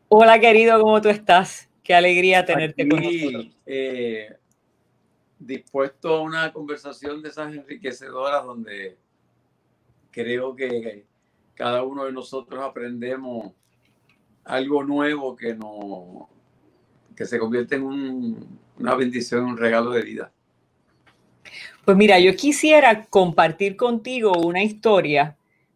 Hola, querido, ¿cómo tú estás? Qué alegría tenerte con nosotros. Dispuesto a una conversación de esas enriquecedoras donde creo que cada uno de nosotros aprendemos algo nuevo que se convierte en una bendición, un regalo de vida. Pues mira, yo quisiera compartir contigo una historia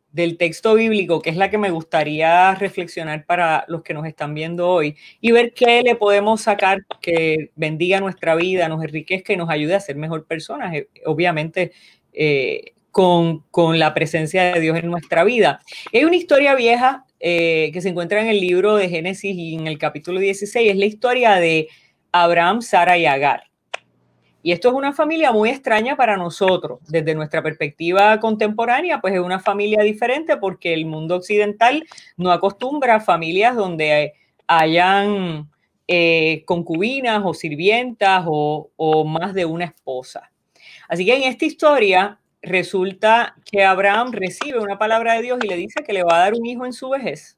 del texto bíblico, que es la que me gustaría reflexionar para los que nos están viendo hoy, y ver qué le podemos sacar que bendiga nuestra vida, nos enriquezca y nos ayude a ser mejor personas, obviamente con la presencia de Dios en nuestra vida. Hay una historia vieja que se encuentra en el libro de Génesis y en el capítulo 16, es la historia de Abraham, Sara y Agar. Y esto es una familia muy extraña para nosotros. Desde nuestra perspectiva contemporánea, pues es una familia diferente porque el mundo occidental no acostumbra a familias donde hayan concubinas o sirvientas o más de una esposa. Así que en esta historia resulta que Abraham recibe una palabra de Dios y le dice que le va a dar un hijo en su vejez.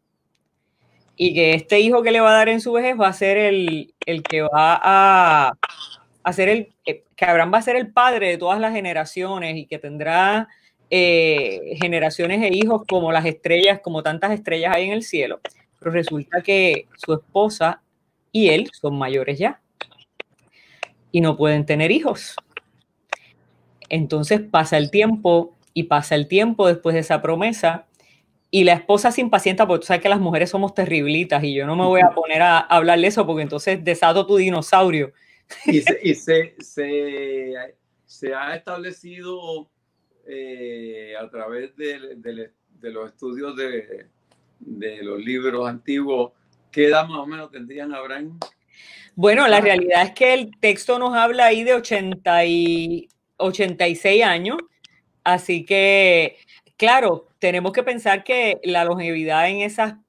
Y que este hijo que le va a dar en su vejez va a ser el que va a que Abraham va a ser el padre de todas las generaciones y que tendrá generaciones e hijos como las estrellas, como tantas estrellas hay en el cielo. Pero resulta que su esposa y él son mayores ya y no pueden tener hijos. Entonces pasa el tiempo y pasa el tiempo después de esa promesa y la esposa se impacienta porque tú sabes que las mujeres somos terriblitas y yo no me voy a poner a hablarle eso porque entonces desato tu dinosaurio. Y se ha establecido a través de los estudios de los libros antiguos, ¿qué edad más o menos tendrían Abraham? Bueno, la realidad es que el texto nos habla ahí de 86 años, así que, claro, tenemos que pensar que la longevidad en esa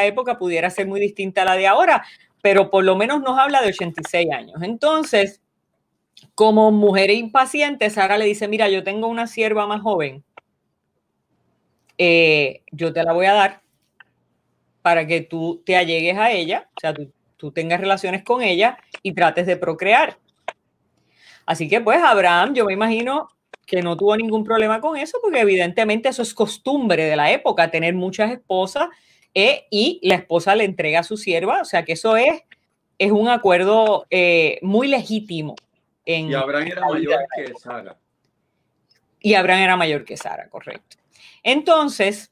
época pudiera ser muy distinta a la de ahora, pero por lo menos nos habla de 86 años. Entonces, como mujer impaciente, Sara le dice, mira, yo tengo una sierva más joven, yo te la voy a dar para que tú te allegues a ella, o sea, tú tengas relaciones con ella y trates de procrear. Así que pues Abraham, yo me imagino que no tuvo ningún problema con eso, porque evidentemente eso es costumbre de la época, tener muchas esposas y la esposa le entrega a su sierva, o sea que eso es un acuerdo muy legítimo. Y Abraham era mayor que Sara. Y Abraham era mayor que Sara, correcto. Entonces,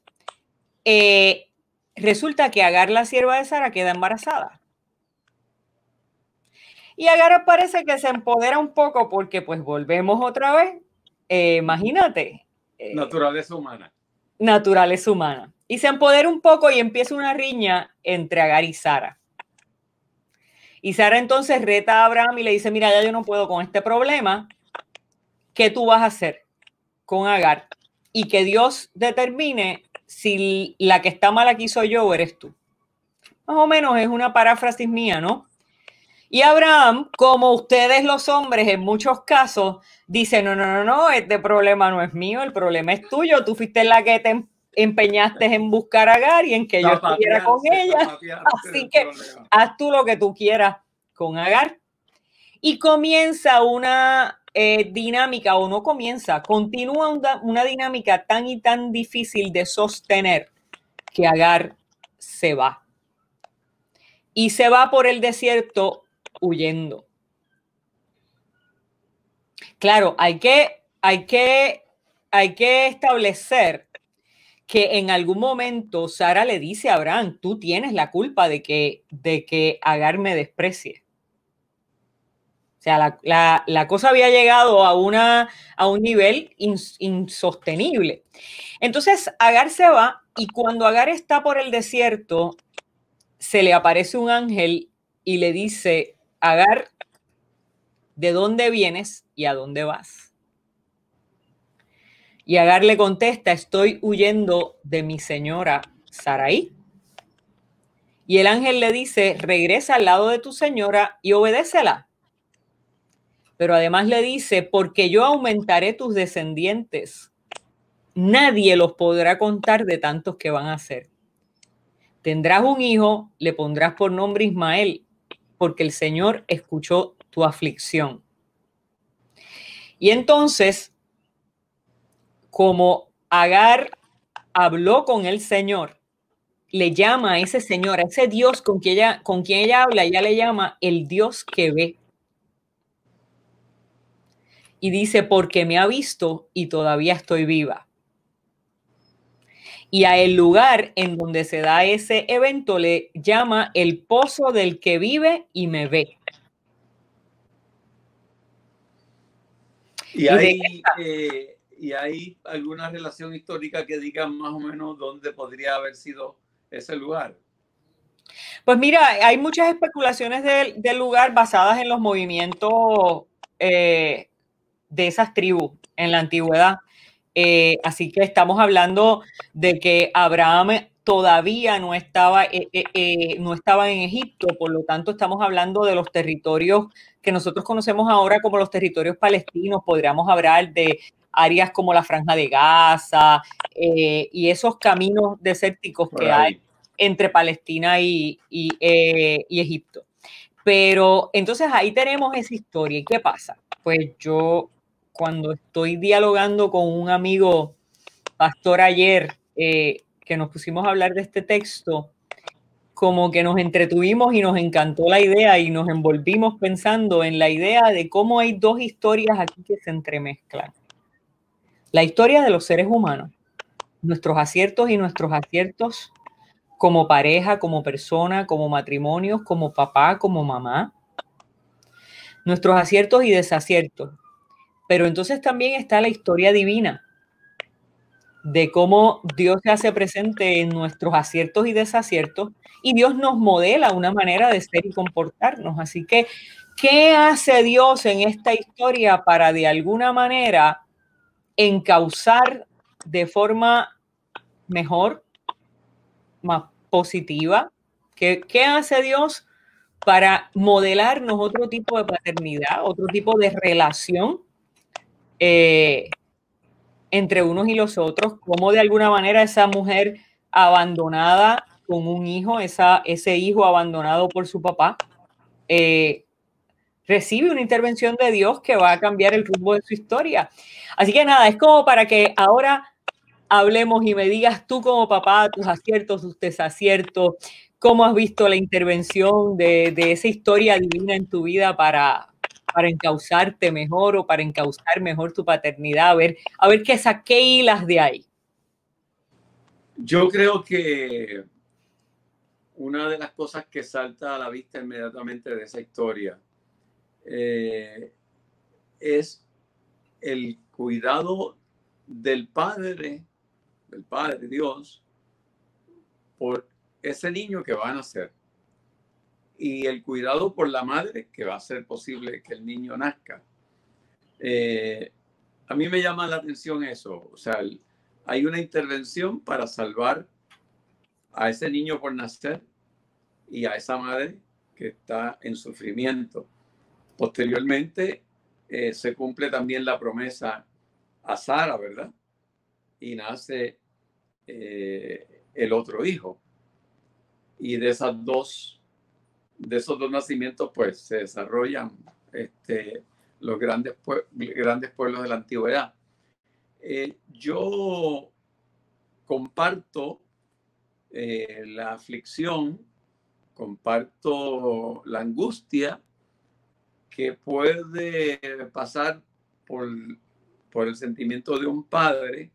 resulta que Agar, la sierva de Sara, queda embarazada. Y Agar parece que se empodera un poco porque pues volvemos otra vez, imagínate. Naturaleza humana. Naturaleza humana. Y se empodera un poco y empieza una riña entre Agar y Sara. Y Sara entonces reta a Abraham y le dice, mira, ya yo no puedo con este problema, ¿qué tú vas a hacer con Agar? Y que Dios determine si la que está mal aquí soy yo o eres tú. Más o menos es una paráfrasis mía, ¿no? Y Abraham, como ustedes los hombres en muchos casos, dice, no, este problema no es mío, el problema es tuyo, tú fuiste la que te empeñaste en buscar a Agar y en que yo estuviera con ella, así que haz tú lo que tú quieras con Agar. Y comienza una dinámica, o no comienza, continúa una dinámica tan y tan difícil de sostener que Agar se va. Y se va por el desierto huyendo. Claro, hay que establecer que en algún momento Sara le dice a Abraham, tú tienes la culpa de que Agar me desprecie. O sea, la cosa había llegado a un nivel insostenible. Entonces Agar se va y cuando Agar está por el desierto, se le aparece un ángel y le dice, Agar, ¿de dónde vienes y a dónde vas? Y Agar le contesta, estoy huyendo de mi señora Sarai. Y el ángel le dice, regresa al lado de tu señora y obedécela. Pero además le dice, porque yo aumentaré tus descendientes. Nadie los podrá contar de tantos que van a ser. Tendrás un hijo, le pondrás por nombre Ismael, porque el Señor escuchó tu aflicción. Y entonces, como Agar habló con el Señor, le llama a ese Señor, a ese Dios con quien ella habla, ella le llama el Dios que ve. Y dice, porque me ha visto y todavía estoy viva. Y a el lugar en donde se da ese evento le llama el pozo del que vive y me ve. Y hay alguna relación histórica que diga más o menos dónde podría haber sido ese lugar. Pues mira, hay muchas especulaciones del lugar basadas en los movimientos de esas tribus en la antigüedad. Así que estamos hablando de que Abraham todavía no estaba en Egipto, por lo tanto estamos hablando de los territorios que nosotros conocemos ahora como los territorios palestinos. Podríamos hablar de áreas como la Franja de Gaza y esos caminos desérticos que hay entre Palestina y Egipto. Pero entonces ahí tenemos esa historia. ¿Y qué pasa? Pues yo, cuando estoy dialogando con un amigo pastor ayer, que nos pusimos a hablar de este texto, como que nos entretuvimos y nos encantó la idea y nos envolvimos pensando en la idea de cómo hay dos historias aquí que se entremezclan. La historia de los seres humanos, nuestros aciertos y nuestros aciertos como pareja, como persona, como matrimonios, como papá, como mamá, nuestros aciertos y desaciertos. Pero entonces también está la historia divina de cómo Dios se hace presente en nuestros aciertos y desaciertos y Dios nos modela una manera de ser y comportarnos. Así que, ¿qué hace Dios en esta historia para de alguna manera encauzar de forma mejor, más positiva? ¿Qué hace Dios para modelarnos otro tipo de paternidad, otro tipo de relación entre unos y los otros? Cómo de alguna manera esa mujer abandonada con un hijo, ese hijo abandonado por su papá, recibe una intervención de Dios que va a cambiar el rumbo de su historia. Así que nada, es como para que ahora hablemos y me digas tú como papá tus aciertos, tus desaciertos, cómo has visto la intervención de esa historia divina en tu vida para encauzarte mejor o para encauzar mejor tu paternidad, a ver qué hilas de ahí. Yo creo que una de las cosas que salta a la vista inmediatamente de esa historia es el cuidado del Padre Dios, por ese niño que va a nacer y el cuidado por la madre que va a hacer posible que el niño nazca. A mí me llama la atención eso, o sea, hay una intervención para salvar a ese niño por nacer y a esa madre que está en sufrimiento. Posteriormente se cumple también la promesa a Sara, ¿verdad? Y nace el otro hijo. Y de esos dos nacimientos, pues se desarrollan los grandes pueblos de la antigüedad. Yo comparto la aflicción, comparto la angustia que puede pasar por el sentimiento de un padre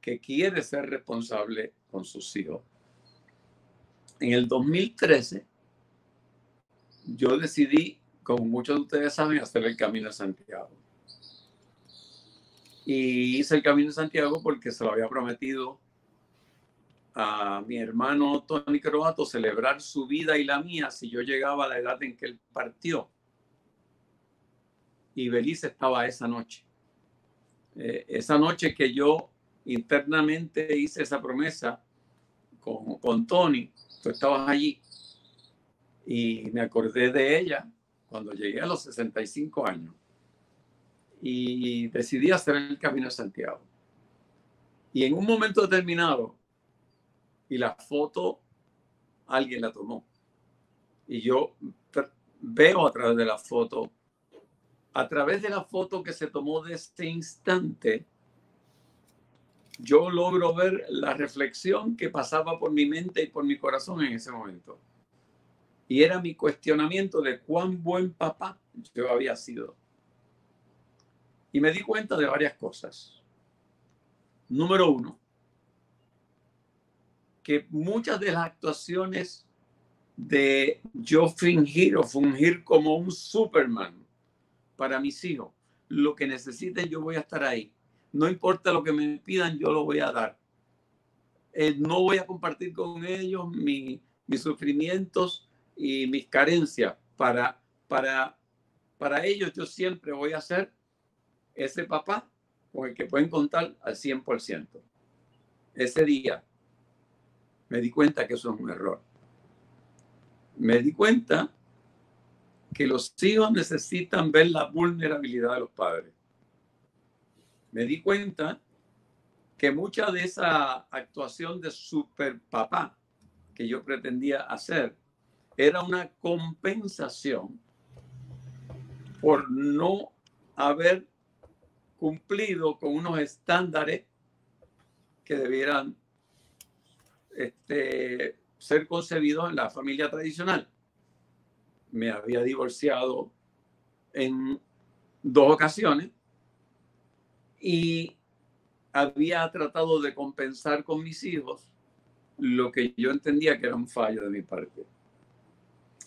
que quiere ser responsable con sus hijos. En el 2013, yo decidí, como muchos de ustedes saben, hacer el Camino de Santiago. Y hice el Camino de Santiago porque se lo había prometido a mi hermano Tony Croato celebrar su vida y la mía si yo llegaba a la edad en que él partió. Y Belice estaba esa noche. Esa noche que yo internamente hice esa promesa con Tony, tú estabas allí. Y me acordé de ella cuando llegué a los 65 años. Y decidí hacer el Camino de Santiago. Y en un momento determinado, y la foto alguien la tomó. Y yo veo a través de la foto que se tomó de este instante, yo logro ver la reflexión que pasaba por mi mente y por mi corazón en ese momento. Y era mi cuestionamiento de cuán buen papá yo había sido. Y me di cuenta de varias cosas. Número uno, que muchas de las actuaciones de yo fingir o fungir como un Superman para mis hijos, lo que necesiten yo voy a estar ahí. No importa lo que me pidan, yo lo voy a dar. No voy a compartir con ellos mis sufrimientos y mis carencias. Para ellos yo siempre voy a ser ese papá con el que pueden contar al 100%. Ese día me di cuenta que eso es un error. Me di cuenta que los hijos necesitan ver la vulnerabilidad de los padres. Me di cuenta que mucha de esa actuación de super papá que yo pretendía hacer era una compensación por no haber cumplido con unos estándares que debieran ser concebidos en la familia tradicional. Me había divorciado en 2 ocasiones y había tratado de compensar con mis hijos lo que yo entendía que era un fallo de mi parte.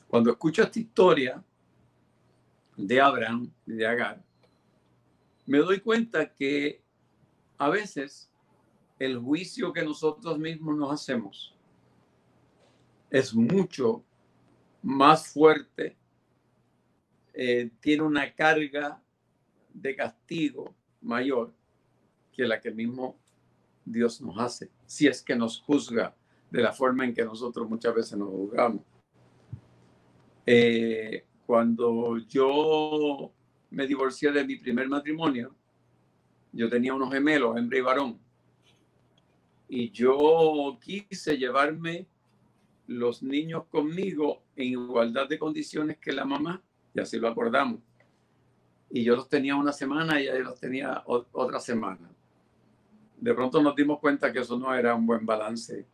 Cuando escucho esta historia de Abraham y de Agar, me doy cuenta que a veces el juicio que nosotros mismos nos hacemos es mucho más fuerte, tiene una carga de castigo mayor que la que el mismo Dios nos hace, si es que nos juzga de la forma en que nosotros muchas veces nos juzgamos. Cuando yo me divorcié de mi primer matrimonio, yo tenía unos gemelos, hembra y varón, y yo quise llevarme los niños conmigo en igualdad de condiciones que la mamá, y así lo acordamos. Y yo los tenía una semana y ella los tenía otra semana. De pronto nos dimos cuenta que eso no era un buen balance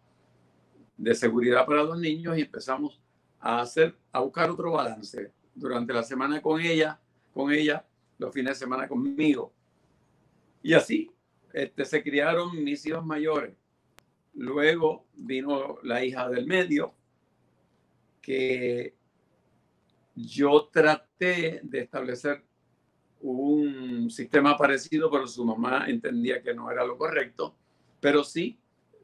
de seguridad para los niños y empezamos a buscar otro balance. Durante la semana con ella, los fines de semana conmigo. Y así se criaron mis hijos mayores. Luego vino la hija del medio, que yo traté de establecer un sistema parecido, pero su mamá entendía que no era lo correcto, pero sí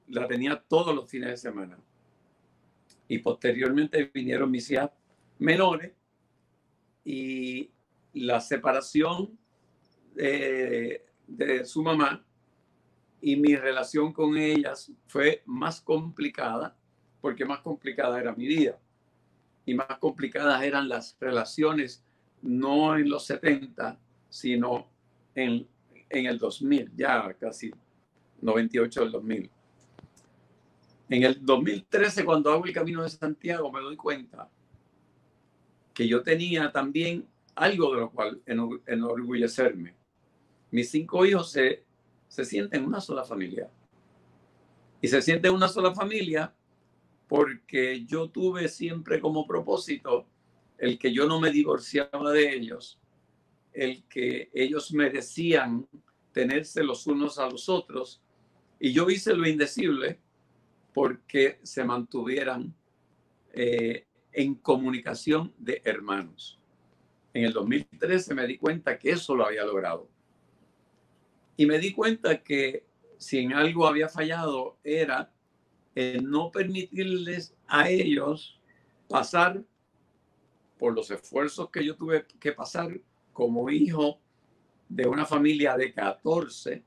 la tenía todos los fines de semana. Y posteriormente vinieron mis hijas menores y la separación de su mamá y mi relación con ellas fue más complicada, porque más complicada era mi vida y más complicadas eran las relaciones, no en los 70, sino en el 2000, ya casi 98 del 2000. En el 2013, cuando hago el Camino de Santiago, me doy cuenta que yo tenía también algo de lo cual enorgullecerme. Mis 5 hijos se sienten una sola familia. Y se sienten una sola familia porque yo tuve siempre como propósito el que yo no me divorciaba de ellos, el que ellos merecían tenerse los unos a los otros, y yo hice lo indecible porque se mantuvieran en comunicación de hermanos. En el 2013 me di cuenta que eso lo había logrado. Y me di cuenta que si en algo había fallado era el no permitirles a ellos pasar por los esfuerzos que yo tuve que pasar como hijo de una familia de 14.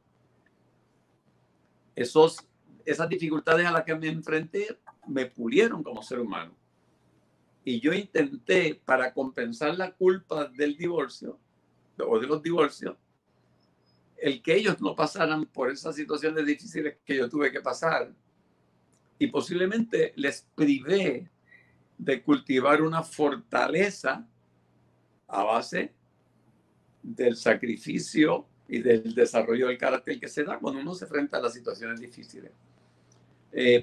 Esas dificultades a las que me enfrenté me pulieron como ser humano. Y yo intenté, para compensar la culpa del divorcio o de los divorcios, el que ellos no pasaran por esas situaciones difíciles que yo tuve que pasar, y posiblemente les privé de cultivar una fortaleza a base del sacrificio y del desarrollo del carácter que se da cuando uno se enfrenta a las situaciones difíciles.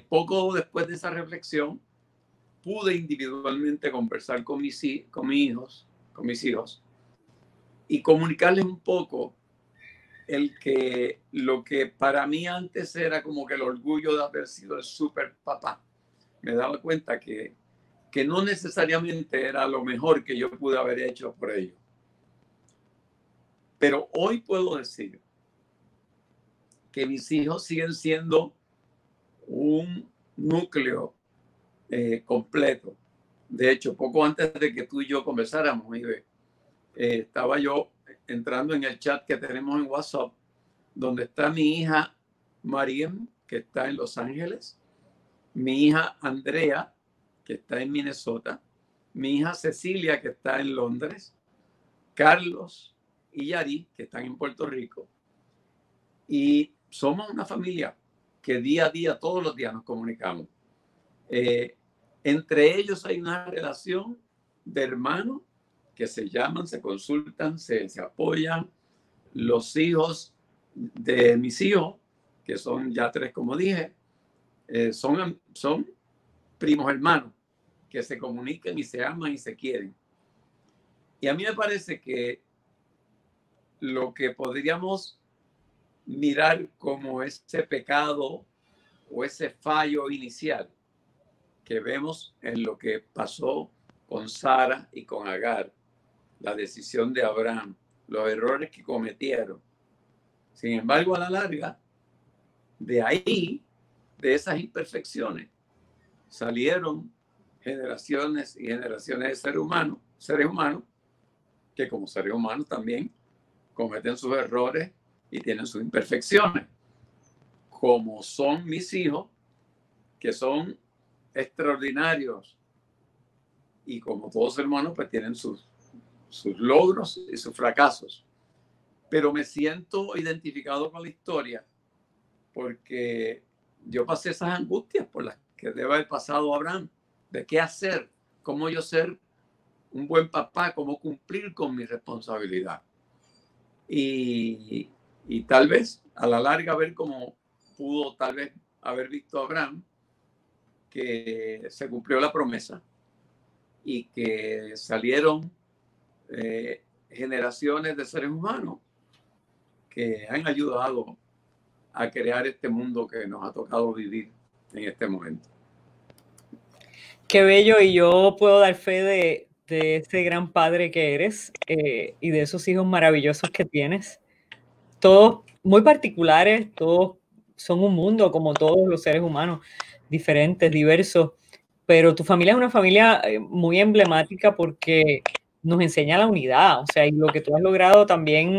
Poco después de esa reflexión, pude individualmente conversar con mis hijos y comunicarles un poco lo que para mí antes era como que el orgullo de haber sido el super papá. Me daba cuenta que no necesariamente era lo mejor que yo pude haber hecho por ellos. Pero hoy puedo decir que mis hijos siguen siendo un núcleo completo. De hecho, poco antes de que tú y yo conversáramos, Ibe, estaba yo entrando en el chat que tenemos en WhatsApp, donde está mi hija Mariem, que está en Los Ángeles, mi hija Andrea, que está en Minnesota, mi hija Cecilia, que está en Londres, Carlos y Yari, que están en Puerto Rico. Y somos una familia que día a día, todos los días nos comunicamos. Entre ellos hay una relación de hermanos que se llaman, se consultan, se apoyan. Los hijos de mis hijos, que son ya 3, como dije, son primos hermanos que se comunican y se aman y se quieren. Y a mí me parece que lo que podríamos mirar como ese pecado o ese fallo inicial que vemos en lo que pasó con Sara y con Agar, la decisión de Abraham, los errores que cometieron. Sin embargo, a la larga, de ahí, de esas imperfecciones, salieron generaciones y generaciones de seres humanos, que como seres humanos también cometen sus errores y tienen sus imperfecciones, como son mis hijos, que son extraordinarios y como todos hermanos, pues tienen sus logros y sus fracasos. Pero me siento identificado con la historia porque yo pasé esas angustias por las que debe haber pasado Abraham, de qué hacer, cómo yo ser un buen papá, cómo cumplir con mi responsabilidad. Y tal vez a la larga ver cómo pudo tal vez haber visto Abraham que se cumplió la promesa y que salieron generaciones de seres humanos que han ayudado a crear este mundo que nos ha tocado vivir en este momento. Qué bello, y yo puedo dar fe de ese gran padre que eres y de esos hijos maravillosos que tienes. Todos muy particulares, todos son un mundo como todos los seres humanos, diferentes, diversos, pero tu familia es una familia muy emblemática porque nos enseña la unidad, o sea, y lo que tú has logrado también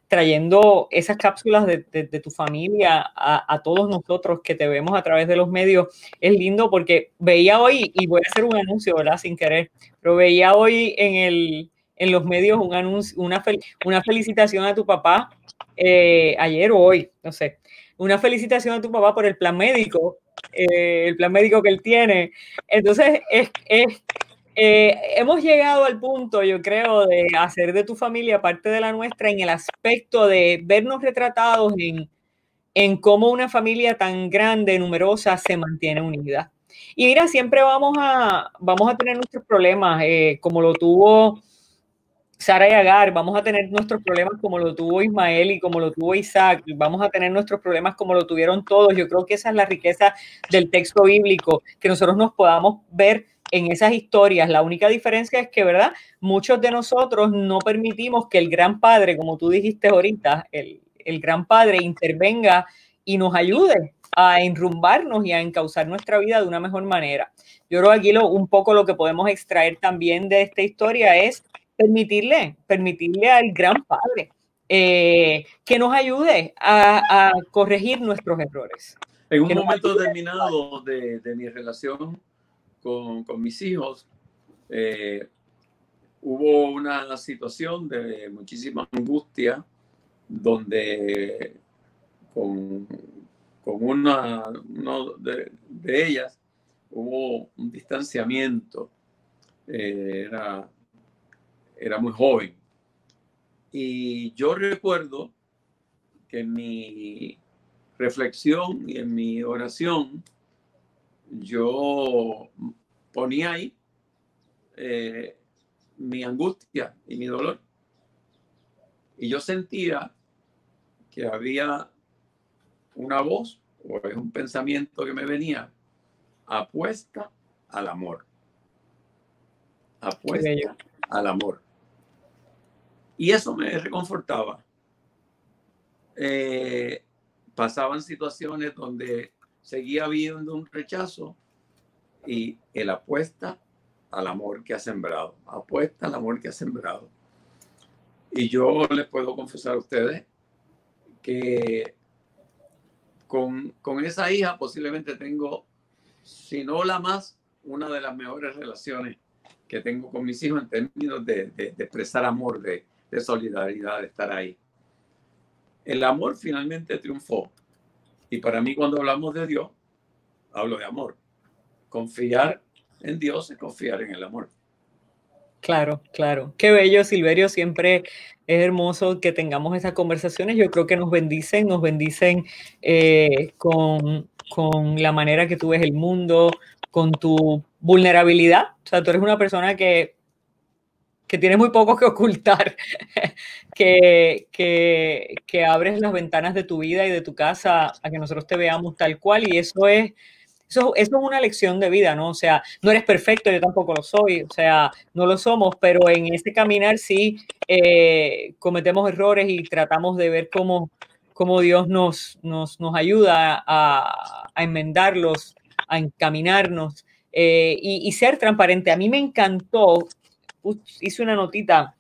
trayendo esas cápsulas de tu familia a todos nosotros que te vemos a través de los medios, es lindo porque veía hoy, y voy a hacer un anuncio, ¿verdad? Sin querer, pero veía hoy en los medios un anuncio, una felicitación a tu papá, ayer o hoy, no sé, una felicitación a tu papá por el plan médico que él tiene. Entonces, hemos llegado al punto, yo creo, de hacer de tu familia parte de la nuestra en el aspecto de vernos retratados en cómo una familia tan grande, numerosa, se mantiene unida. Y mira, siempre vamos a tener nuestros problemas, como lo tuvo Sara y Agar, vamos a tener nuestros problemas como lo tuvo Ismael y como lo tuvo Isaac, vamos a tener nuestros problemas como lo tuvieron todos. Yo creo que esa es la riqueza del texto bíblico, que nosotros nos podamos ver en esas historias. La única diferencia es que, ¿verdad? Muchos de nosotros no permitimos que el gran padre, como tú dijiste ahorita, el gran padre intervenga y nos ayude a enrumbarnos y a encauzar nuestra vida de una mejor manera. Yo creo que aquí un poco lo que podemos extraer también de esta historia es permitirle al gran padre que nos ayude a corregir nuestros errores. En un momento determinado de mi relación con mis hijos, hubo una situación de muchísima angustia donde con con una de ellas hubo un distanciamiento. Era muy joven. Y yo recuerdo que en mi reflexión y en mi oración, yo ponía ahí mi angustia y mi dolor. Y yo sentía que había una voz o es un pensamiento que me venía: apuesta al amor. Apuesta al amor. Y eso me reconfortaba. Pasaban situaciones donde seguía habiendo un rechazo y él apuesta al amor que ha sembrado. Apuesta al amor que ha sembrado. Y yo les puedo confesar a ustedes que con esa hija posiblemente tengo, si no la más, una de las mejores relaciones que tengo con mis hijos en términos de expresar amor, de solidaridad, de estar ahí. El amor finalmente triunfó. Y para mí, cuando hablamos de Dios, hablo de amor. Confiar en Dios es confiar en el amor. Claro, claro. Qué bello, Silverio. Siempre es hermoso que tengamos estas conversaciones. Yo creo que nos bendicen con la manera que tú ves el mundo, con tu vulnerabilidad. O sea, tú eres una persona que tienes muy poco que ocultar, que abres las ventanas de tu vida y de tu casa a que nosotros te veamos tal cual, y eso es una lección de vida, ¿no? O sea, no eres perfecto, yo tampoco lo soy, o sea, no lo somos, pero en ese caminar sí cometemos errores y tratamos de ver cómo Dios nos ayuda a enmendarlos, a encaminarnos y ser transparente. A mí me encantó, hice una notita,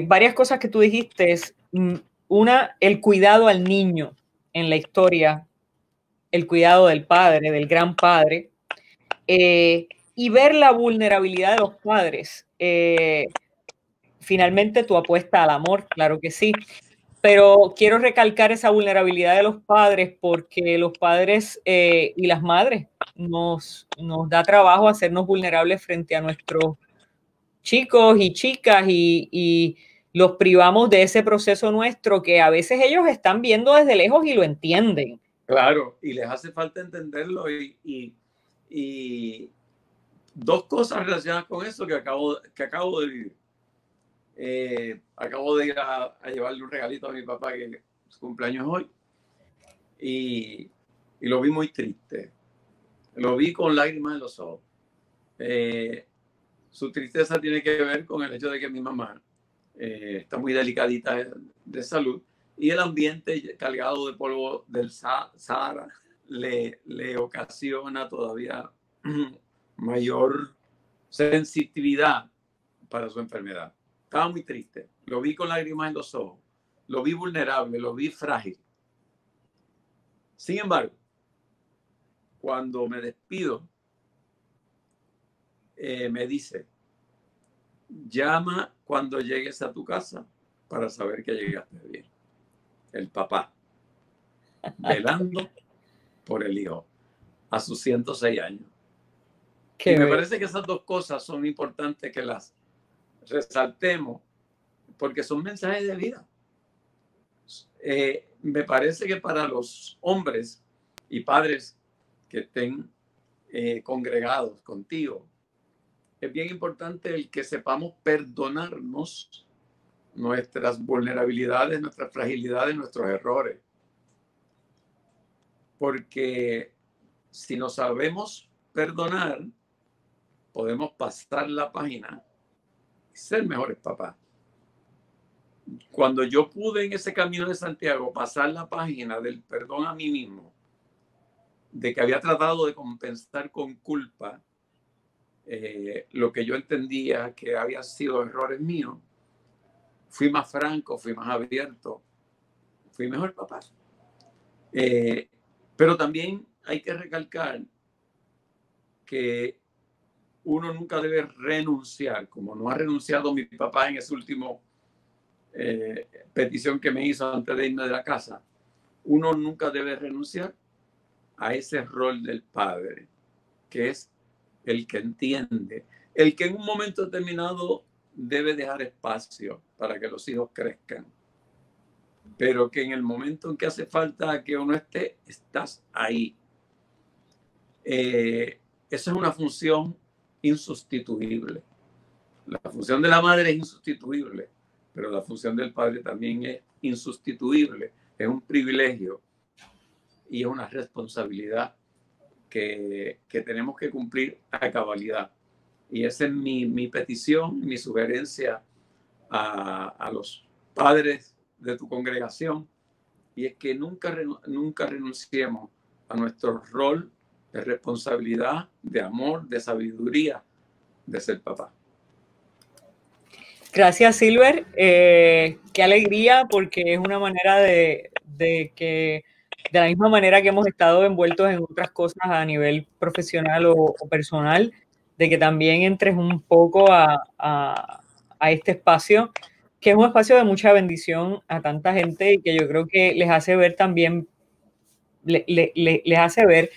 varias cosas que tú dijiste. Una, el cuidado al niño en la historia, el cuidado del padre, del gran padre, y ver la vulnerabilidad de los padres. Finalmente tu apuesta al amor, claro que sí, pero quiero recalcar esa vulnerabilidad de los padres porque los padres y las madres nos da trabajo hacernos vulnerables frente a nuestros chicos y chicas y los privamos de ese proceso nuestro que a veces ellos están viendo desde lejos y lo entienden. Claro, y les hace falta entenderlo y dos cosas relacionadas con eso que acabo de vivir. Acabo de ir a llevarle un regalito a mi papá que su cumpleaños hoy y lo vi muy triste. Lo vi con lágrimas en los ojos. Su tristeza tiene que ver con el hecho de que mi mamá está muy delicadita de salud y el ambiente cargado de polvo del Sahara le ocasiona todavía mayor sensitividad para su enfermedad. Estaba muy triste. Lo vi con lágrimas en los ojos. Lo vi vulnerable, lo vi frágil. Sin embargo, cuando me despido, me dice: llama cuando llegues a tu casa para saber que llegaste bien. El papá, velando por el hijo a sus 106 años. Y me parece que esas dos cosas son importantes que las resaltemos porque son mensajes de vida. Me parece que para los hombres y padres que estén congregados contigo, es bien importante el que sepamos perdonarnos nuestras vulnerabilidades, nuestras fragilidades, nuestros errores. Porque si nos sabemos perdonar, podemos pasar la página y ser mejores papás. Cuando yo pude en ese camino de Santiago pasar la página del perdón a mí mismo, de que había tratado de compensar con culpa lo que yo entendía que había sido errores míos, fui más franco, fui más abierto, fui mejor papá. Pero también hay que recalcar que uno nunca debe renunciar, como no ha renunciado mi papá en ese último petición que me hizo antes de irme de la casa. uno nunca debe renunciar a ese rol del padre, que es el que entiende, el que en un momento determinado debe dejar espacio para que los hijos crezcan, pero que en el momento en que hace falta que uno esté, estás ahí. Esa es una función insustituible. La función de la madre es insustituible, pero la función del padre también es insustituible. Es un privilegio y es una responsabilidad que tenemos que cumplir a cabalidad. Y esa es mi petición, mi sugerencia a los padres de tu congregación, y es que nunca renunciemos a nuestro rol de responsabilidad, de amor, de sabiduría, de ser papá. Gracias, Silver. Qué alegría, porque es una manera de que, de la misma manera que hemos estado envueltos en otras cosas a nivel profesional o personal, de que también entres un poco a este espacio, que es un espacio de mucha bendición a tanta gente y que yo creo que les hace ver también, les hace ver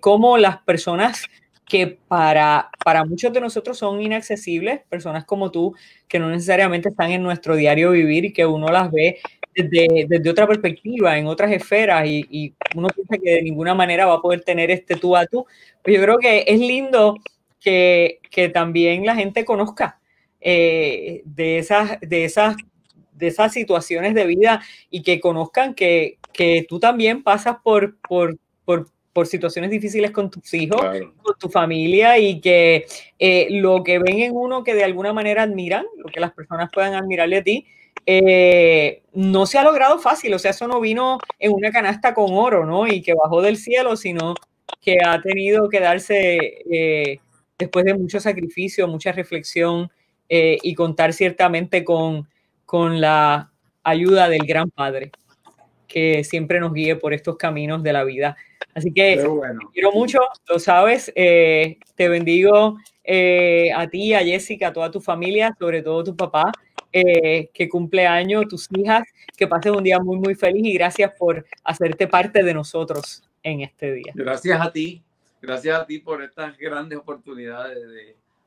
cómo las personas que para muchos de nosotros son inaccesibles, personas como tú, que no necesariamente están en nuestro diario vivir y que uno las ve desde otra perspectiva, en otras esferas, y uno piensa que de ninguna manera va a poder tener este tú a tú. Pues yo creo que es lindo que también la gente conozca de esas situaciones de vida, y que conozcan que tú también pasas por situaciones difíciles con tus hijos, claro, con tu familia, y que lo que ven en uno que de alguna manera admiran, lo que las personas puedan admirarle a ti, no se ha logrado fácil. O sea, eso no vino en una canasta con oro, ¿no? Y que bajó del cielo, sino que ha tenido que darse después de mucho sacrificio, mucha reflexión, y contar ciertamente con la ayuda del gran Padre, que siempre nos guíe por estos caminos de la vida. Así que bueno, te quiero mucho, lo sabes. Te bendigo a ti, a Jessica, a toda tu familia, sobre todo tu papá, que cumple años, tus hijas, que pases un día muy, muy feliz, y gracias por hacerte parte de nosotros en este día. Gracias a ti por estas grandes oportunidades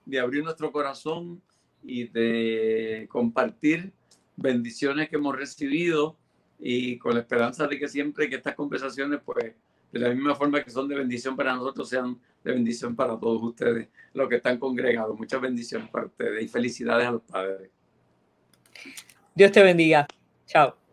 de abrir nuestro corazón y de compartir bendiciones que hemos recibido, y con la esperanza de que siempre que estas conversaciones, pues, de la misma forma que son de bendición para nosotros, sean de bendición para todos ustedes, los que están congregados. Muchas bendiciones para ustedes y felicidades a los padres. Dios te bendiga. Chao.